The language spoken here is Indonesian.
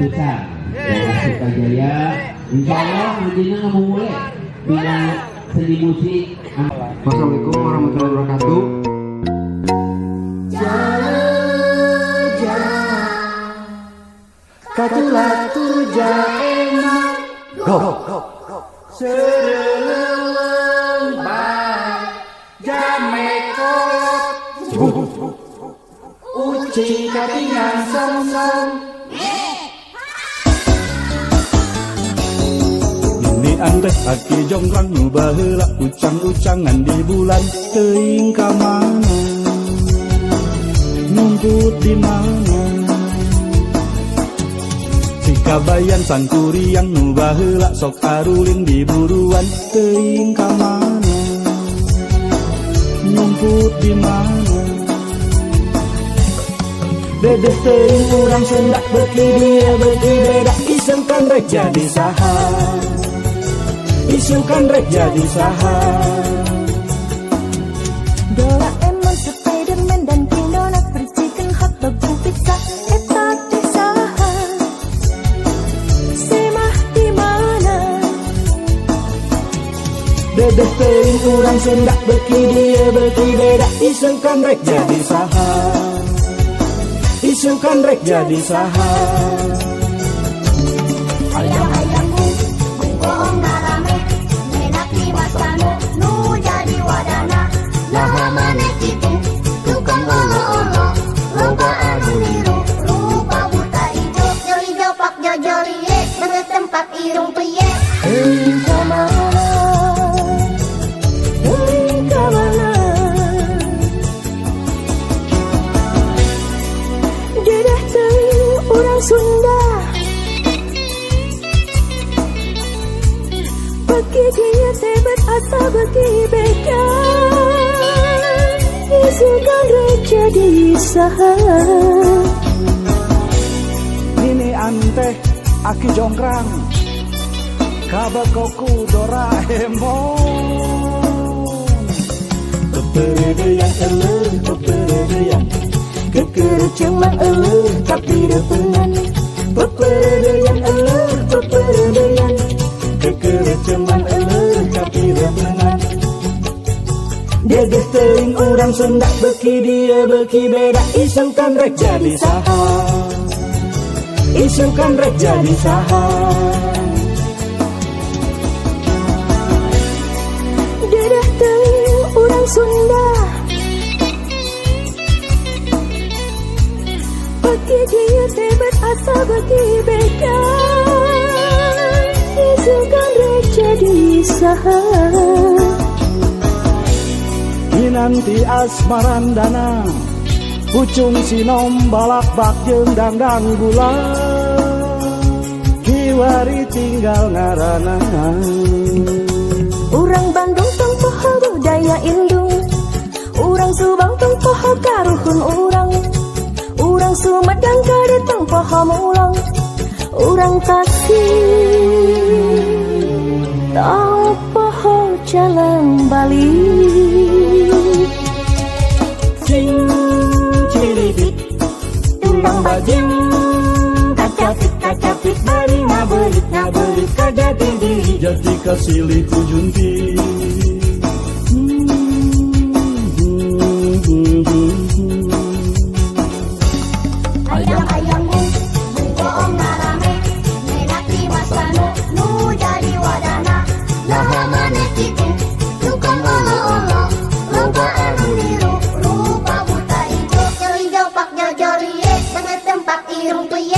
besar Sukajaya. Insya Allah nantinya nggak mau mulai bidang seni musik. Wassalamualaikum warahmatullahi wabarakatuh. Katulah tuja emak go sereleng bay jamekot ucing katingan som-som. Ini anteh aki jonggrang nu baheula ucang-ucangan di bulan teuing ka mana numput di mana Kabayan sangkuriang nu baheula sok aruling di buruan teuing ka mana nyumput di mana dedeh teuing urang Sunda beuki dia beuki beda isengkan rek jadi saha isengkan rek jadi saha. Doraemon, Spiderman dan King Donat percikan hotdog dan pizza eta teh saha dedeh teuing urang Sunda beuki dia beuki beda isengkan rek jadi saha isengkan rek jadi saha. ayang-ayangku bohong ngarame menaki wasanu nu jadi wadana naha maneh kitu tukang olo-olo loba anu niru rupa buta ijo joli-jo pak jojolie bener tempat irung priye teuing ka mana Sunda bagi dia tebat asa bagi beka isukan rek jadi saha. Ini anteh aki jonggrang kabakoku Doraemon keperedean eleuh keperedean keker cemang eleuh tapi depengan peperedean eleuh peperedean keker cemang eleuh tapi depengan dedeh teuing urang Sunda beuki dia beuki beda isengkan rek jadi saha isengkan rek jadi saha. Dedeh teuing urang Sunda bagi dia tebat asa bagi beka isukan rek jadi saha. Nanti asmarandana pucung sinom balak-bak jeung dangdang gula kiwari tinggal ngarana urang Bandung tong poho budaya indung urang Subang tong poho karuhun urang Sumedang kade tong poho mulang urang Tasik tong poho jalang Bali cing ciribit tulang bajing kacapit bari ngabelit kajati diri jati kasilih kujunti ayang-ayangmu bohong ngarame menaki wasanu nu jadi wadana naha maneh kitu tukang olo-olo loba anu niru rupa buta ijo joli-jo pak jojolie bener tempat irung priye